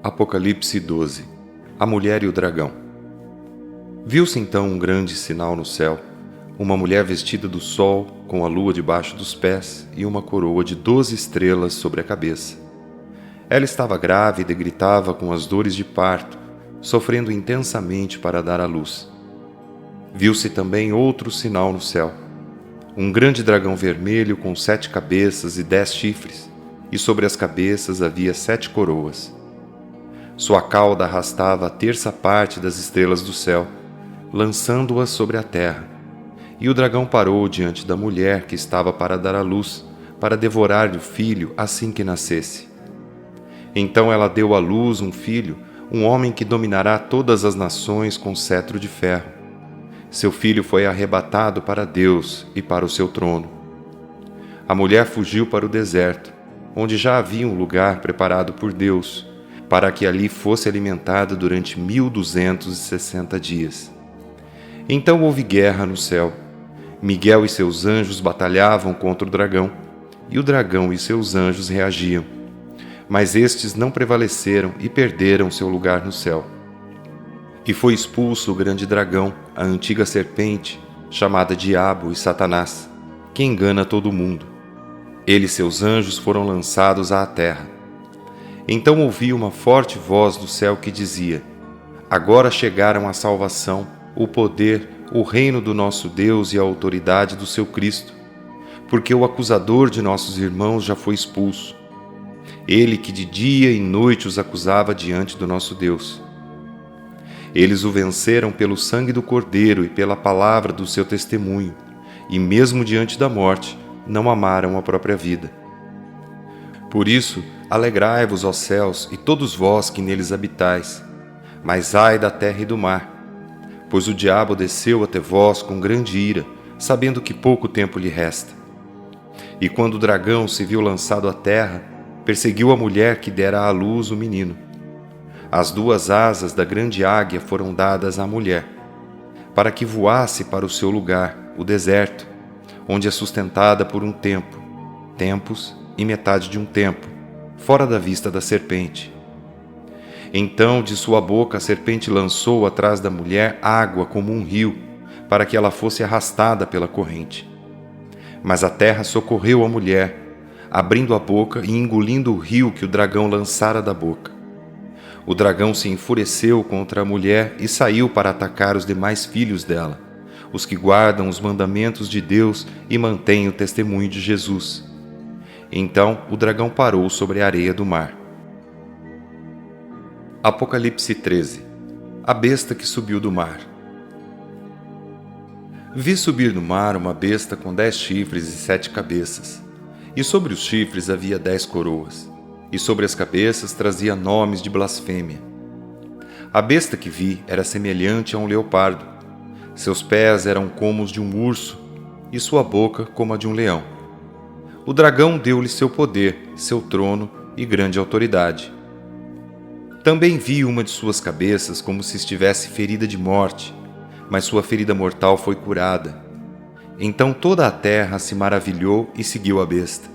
Apocalipse 12. A mulher e o dragão. Viu-se então um grande sinal no céu, uma mulher vestida do sol, com a lua debaixo dos pés e uma coroa de 12 estrelas sobre a cabeça. Ela estava grávida e gritava com as dores de parto, sofrendo intensamente para dar à luz. Viu-se também outro sinal no céu, um grande dragão vermelho com 7 cabeças e 10 chifres, e sobre as cabeças havia 7 coroas. Sua cauda arrastava a terça parte das estrelas do céu, lançando-as sobre a terra. E o dragão parou diante da mulher que estava para dar à luz, para devorar-lhe o filho assim que nascesse. Então ela deu à luz um filho, um homem que dominará todas as nações com cetro de ferro. Seu filho foi arrebatado para Deus e para o seu trono. A mulher fugiu para o deserto, onde já havia um lugar preparado por Deus, para que ali fosse alimentada durante 1260 dias. Então houve guerra no céu. Miguel e seus anjos batalhavam contra o dragão, e o dragão e seus anjos reagiam. Mas estes não prevaleceram e perderam seu lugar no céu. E foi expulso o grande dragão, a antiga serpente, chamada Diabo e Satanás, que engana todo o mundo. Ele e seus anjos foram lançados à terra. Então ouvi uma forte voz do céu que dizia: Agora chegaram a salvação, o poder, o reino do nosso Deus e a autoridade do seu Cristo, porque o acusador de nossos irmãos já foi expulso. Ele que de dia e noite os acusava diante do nosso Deus. Eles o venceram pelo sangue do Cordeiro e pela palavra do seu testemunho, e mesmo diante da morte, não amaram a própria vida. Por isso, alegrai-vos, ó céus, e todos vós que neles habitais, mas ai da terra e do mar, pois o diabo desceu até vós com grande ira, sabendo que pouco tempo lhe resta. E quando o dragão se viu lançado à terra, perseguiu a mulher que dera à luz o menino. As 2 asas da grande águia foram dadas à mulher, para que voasse para o seu lugar, o deserto, onde é sustentada por um tempo, tempos e metade de um tempo, fora da vista da serpente. Então de sua boca a serpente lançou atrás da mulher água como um rio, para que ela fosse arrastada pela corrente. Mas a terra socorreu a mulher, abrindo a boca e engolindo o rio que o dragão lançara da boca. O dragão se enfureceu contra a mulher e saiu para atacar os demais filhos dela, os que guardam os mandamentos de Deus e mantêm o testemunho de Jesus. Então o dragão parou sobre a areia do mar. Apocalipse 13. A besta que subiu do mar. Vi subir do mar uma besta com 10 chifres e 7 cabeças, e sobre os chifres havia 10 coroas, e sobre as cabeças trazia nomes de blasfêmia. A besta que vi era semelhante a um leopardo, seus pés eram como os de um urso, e sua boca como a de um leão. O dragão deu-lhe seu poder, seu trono e grande autoridade. Também vi uma de suas cabeças como se estivesse ferida de morte, mas sua ferida mortal foi curada. Então toda a terra se maravilhou e seguiu a besta.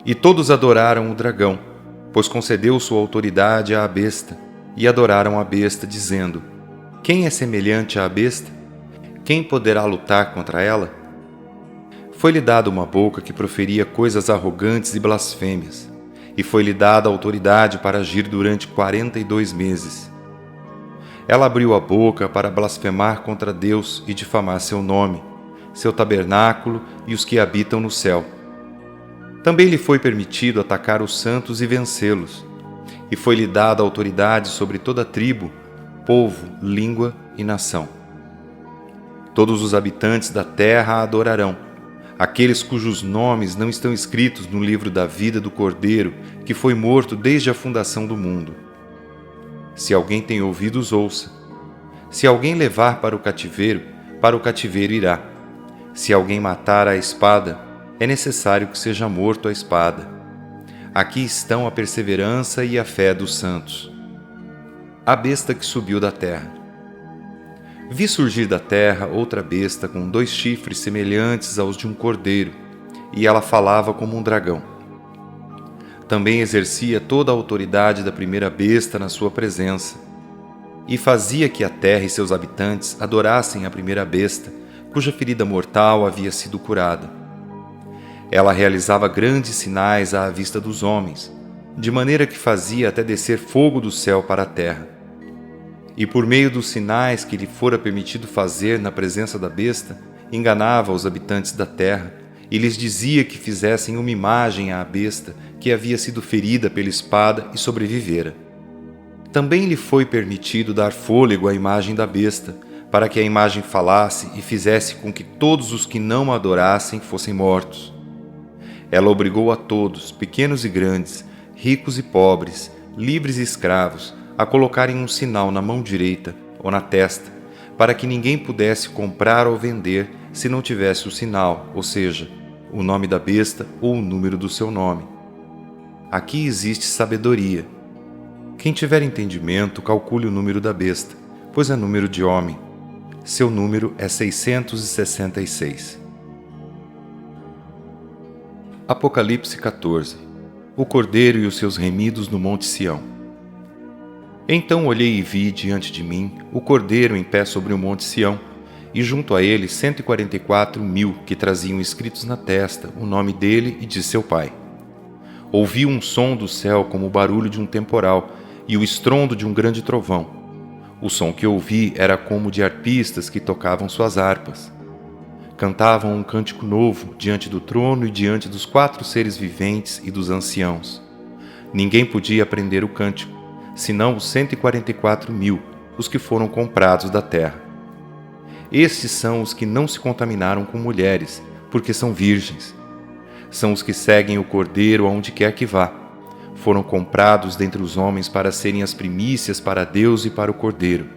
E todos adoraram o dragão, pois concedeu sua autoridade à besta, e adoraram a besta, dizendo: Quem é semelhante à besta? Quem poderá lutar contra ela? Foi-lhe dada uma boca que proferia coisas arrogantes e blasfêmias, e foi-lhe dada autoridade para agir durante 42 meses. Ela abriu a boca para blasfemar contra Deus e difamar seu nome, seu tabernáculo e os que habitam no céu. Também lhe foi permitido atacar os santos e vencê-los, e foi-lhe dada autoridade sobre toda tribo, povo, língua e nação. Todos os habitantes da terra a adorarão, aqueles cujos nomes não estão escritos no livro da vida do Cordeiro, que foi morto desde a fundação do mundo. Se alguém tem ouvidos, ouça. Se alguém levar para o cativeiro irá. Se alguém matar à espada, é necessário que seja morto à espada. Aqui estão a perseverança e a fé dos santos. A besta que subiu da terra. Vi surgir da terra outra besta com 2 chifres semelhantes aos de um cordeiro, e ela falava como um dragão. Também exercia toda a autoridade da primeira besta na sua presença, e fazia que a terra e seus habitantes adorassem a primeira besta, cuja ferida mortal havia sido curada. Ela realizava grandes sinais à vista dos homens, de maneira que fazia até descer fogo do céu para a terra. E por meio dos sinais que lhe fora permitido fazer na presença da besta, enganava os habitantes da terra, e lhes dizia que fizessem uma imagem à besta que havia sido ferida pela espada e sobrevivera. Também lhe foi permitido dar fôlego à imagem da besta, para que a imagem falasse e fizesse com que todos os que não a adorassem fossem mortos. Ela obrigou a todos, pequenos e grandes, ricos e pobres, livres e escravos, a colocarem um sinal na mão direita ou na testa, para que ninguém pudesse comprar ou vender se não tivesse o sinal, ou seja, o nome da besta ou o número do seu nome. Aqui existe sabedoria. Quem tiver entendimento, calcule o número da besta, pois é número de homem. Seu número é 666. Apocalipse 14. O Cordeiro e os seus remidos no Monte Sião. Então olhei e vi diante de mim o Cordeiro em pé sobre o Monte Sião, e junto a ele 144.000 que traziam escritos na testa o nome dele e de seu pai. Ouvi um som do céu como o barulho de um temporal e o estrondo de um grande trovão. O som que ouvi era como de arpistas que tocavam suas harpas. Cantavam um cântico novo diante do trono e diante dos 4 seres viventes e dos anciãos. Ninguém podia aprender o cântico, senão os 144.000, os que foram comprados da terra. Estes são os que não se contaminaram com mulheres, porque são virgens. São os que seguem o Cordeiro aonde quer que vá. Foram comprados dentre os homens para serem as primícias para Deus e para o Cordeiro.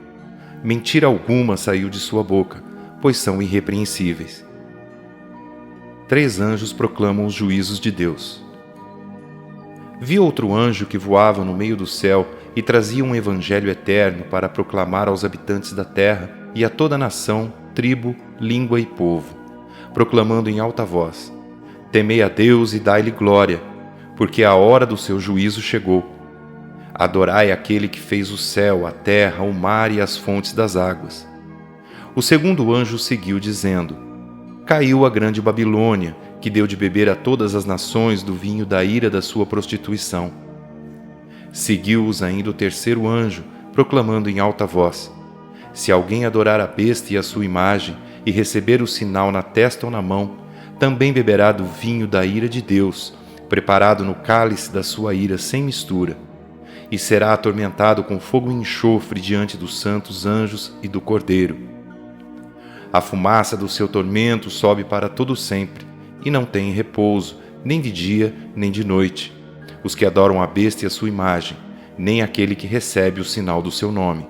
Mentira alguma saiu de sua boca, pois são irrepreensíveis. 3 anjos proclamam os juízos de Deus. Vi outro anjo que voava no meio do céu e trazia um evangelho eterno para proclamar aos habitantes da terra e a toda nação, tribo, língua e povo, proclamando em alta voz: Temei a Deus e dai-lhe glória, porque a hora do seu juízo chegou. Adorai aquele que fez o céu, a terra, o mar e as fontes das águas. O segundo anjo seguiu dizendo: Caiu a grande Babilônia, que deu de beber a todas as nações do vinho da ira da sua prostituição. Seguiu-os ainda o terceiro anjo, proclamando em alta voz: Se alguém adorar a besta e a sua imagem, e receber o sinal na testa ou na mão, também beberá do vinho da ira de Deus, preparado no cálice da sua ira sem mistura, e será atormentado com fogo e enxofre diante dos santos anjos e do Cordeiro. A fumaça do seu tormento sobe para todo sempre, e não tem repouso, nem de dia, nem de noite, os que adoram a besta e a sua imagem, nem aquele que recebe o sinal do seu nome.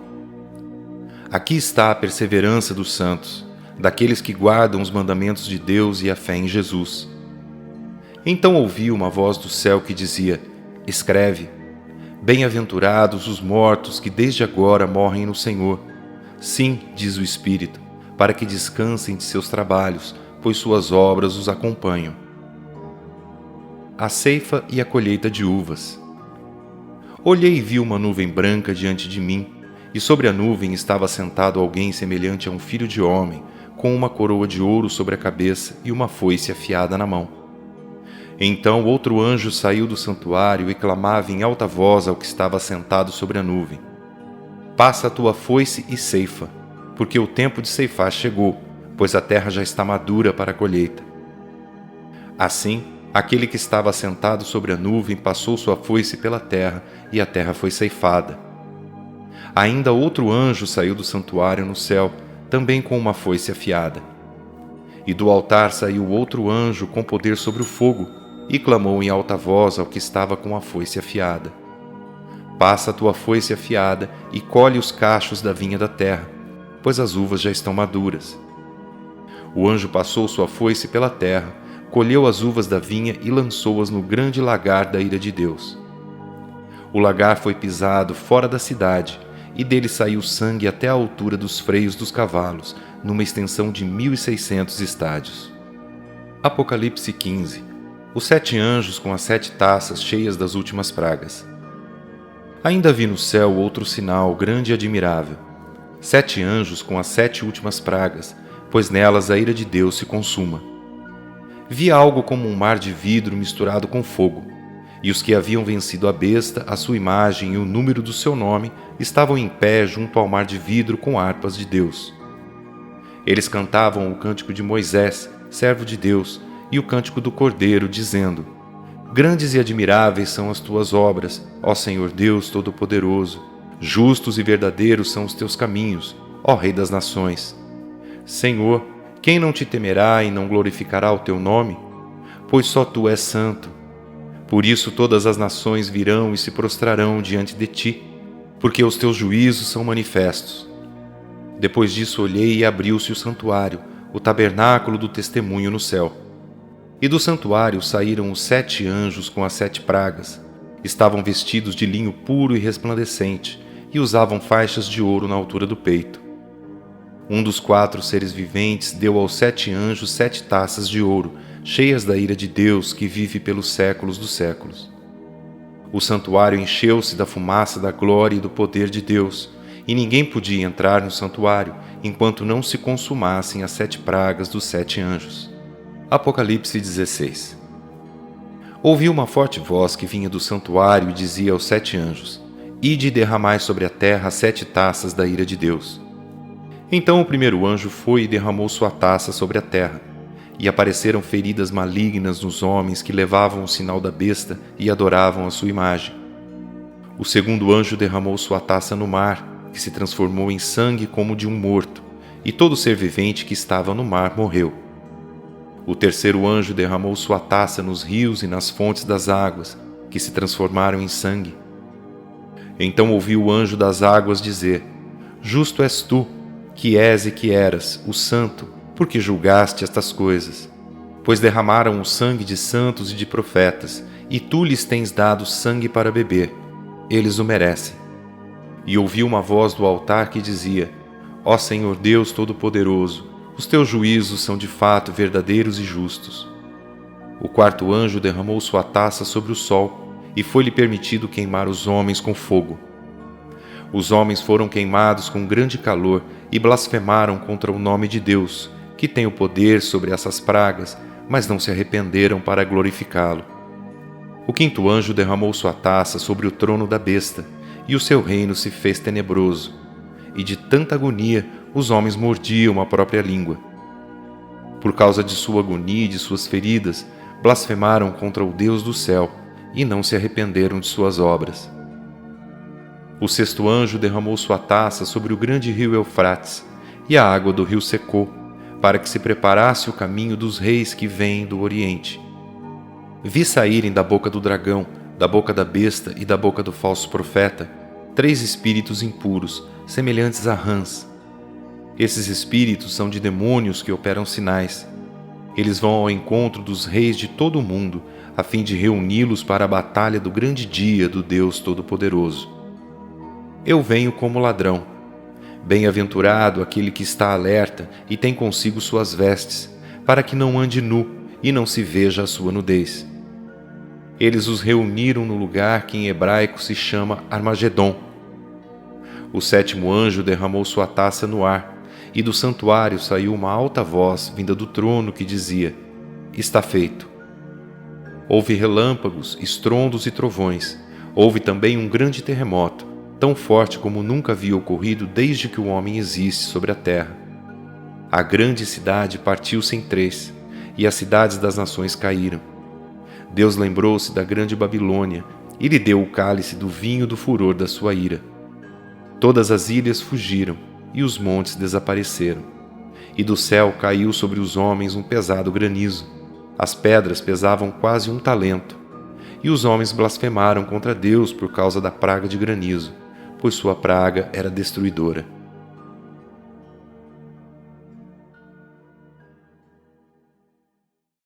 Aqui está a perseverança dos santos, daqueles que guardam os mandamentos de Deus e a fé em Jesus. Então ouvi uma voz do céu que dizia: Escreve, bem-aventurados os mortos que desde agora morrem no Senhor. Sim, diz o Espírito, para que descansem de seus trabalhos, pois suas obras os acompanham. A ceifa e a colheita de uvas. Olhei e vi uma nuvem branca diante de mim, e sobre a nuvem estava sentado alguém semelhante a um filho de homem, com uma coroa de ouro sobre a cabeça e uma foice afiada na mão. Então outro anjo saiu do santuário e clamava em alta voz ao que estava sentado sobre a nuvem: Passa a tua foice e ceifa, porque o tempo de ceifar chegou, pois a terra já está madura para a colheita. Assim, aquele que estava sentado sobre a nuvem passou sua foice pela terra, e a terra foi ceifada. Ainda outro anjo saiu do santuário no céu, também com uma foice afiada. E do altar saiu outro anjo com poder sobre o fogo, e clamou em alta voz ao que estava com a foice afiada: Passa a tua foice afiada e colhe os cachos da vinha da terra, pois as uvas já estão maduras. O anjo passou sua foice pela terra, colheu as uvas da vinha e lançou-as no grande lagar da ira de Deus. O lagar foi pisado fora da cidade, e dele saiu sangue até a altura dos freios dos cavalos, numa extensão de 1.600 estádios. Apocalipse 15. os 7 anjos com as 7 taças cheias das últimas pragas. Ainda vi no céu outro sinal grande e admirável: 7 anjos com as 7 últimas pragas, pois nelas a ira de Deus se consuma. Vi algo como um mar de vidro misturado com fogo, e os que haviam vencido a besta, a sua imagem e o número do seu nome estavam em pé junto ao mar de vidro com harpas de Deus. Eles cantavam o cântico de Moisés, servo de Deus, e o cântico do Cordeiro, dizendo: Grandes e admiráveis são as tuas obras, ó Senhor Deus Todo-Poderoso. Justos e verdadeiros são os teus caminhos, ó Rei das Nações. Senhor, quem não te temerá e não glorificará o teu nome? Pois só tu és santo. Por isso todas as nações virão e se prostrarão diante de ti, porque os teus juízos são manifestos. Depois disso olhei e abriu-se o santuário, o tabernáculo do testemunho no céu. E do santuário saíram os 7 anjos com as 7 pragas. Estavam vestidos de linho puro e resplandecente, e usavam faixas de ouro na altura do peito. Um dos 4 seres viventes deu aos 7 anjos 7 taças de ouro, cheias da ira de Deus que vive pelos séculos dos séculos. O santuário encheu-se da fumaça da glória e do poder de Deus, e ninguém podia entrar no santuário enquanto não se consumassem as 7 pragas dos 7 anjos. Apocalipse 16. Ouvi uma forte voz que vinha do santuário e dizia aos 7 anjos: Ide e derramai sobre a terra as 7 taças da ira de Deus. Então o primeiro anjo foi e derramou sua taça sobre a terra, e apareceram feridas malignas nos homens que levavam o sinal da besta e adoravam a sua imagem. O segundo anjo derramou sua taça no mar, que se transformou em sangue como de um morto, e todo ser vivente que estava no mar morreu. O terceiro anjo derramou sua taça nos rios e nas fontes das águas, que se transformaram em sangue. Então ouvi o anjo das águas dizer: Justo és tu, que és e que eras, o Santo, porque julgaste estas coisas. Pois derramaram o sangue de santos e de profetas, e tu lhes tens dado sangue para beber. Eles o merecem. E ouvi uma voz do altar que dizia: Ó Senhor Deus Todo-Poderoso, os teus juízos são de fato verdadeiros e justos. O quarto anjo derramou sua taça sobre o sol, e foi-lhe permitido queimar os homens com fogo. Os homens foram queimados com grande calor e blasfemaram contra o nome de Deus, que tem o poder sobre essas pragas, mas não se arrependeram para glorificá-lo. O quinto anjo derramou sua taça sobre o trono da besta, e o seu reino se fez tenebroso, e de tanta agonia os homens mordiam a própria língua. Por causa de sua agonia e de suas feridas, blasfemaram contra o Deus do céu, e não se arrependeram de suas obras. O sexto anjo derramou sua taça sobre o grande rio Eufrates, e a água do rio secou, para que se preparasse o caminho dos reis que vêm do Oriente. Vi saírem da boca do dragão, da boca da besta e da boca do falso profeta 3 espíritos impuros, semelhantes a rãs. Esses espíritos são de demônios que operam sinais. Eles vão ao encontro dos reis de todo o mundo, a fim de reuni-los para a batalha do grande dia do Deus Todo-Poderoso. Eu venho como ladrão. Bem-aventurado aquele que está alerta e tem consigo suas vestes, para que não ande nu e não se veja a sua nudez. Eles os reuniram no lugar que em hebraico se chama Armagedon. O sétimo anjo derramou sua taça no ar, e do santuário saiu uma alta voz vinda do trono que dizia: Está feito. Houve relâmpagos, estrondos e trovões. Houve também um grande terremoto, tão forte como nunca havia ocorrido desde que o homem existe sobre a terra. A grande cidade partiu-se em 3, e as cidades das nações caíram. Deus lembrou-se da grande Babilônia e lhe deu o cálice do vinho do furor da sua ira. Todas as ilhas fugiram e os montes desapareceram. E do céu caiu sobre os homens um pesado granizo. As pedras pesavam quase 1 talento. E os homens blasfemaram contra Deus por causa da praga de granizo, pois sua praga era destruidora.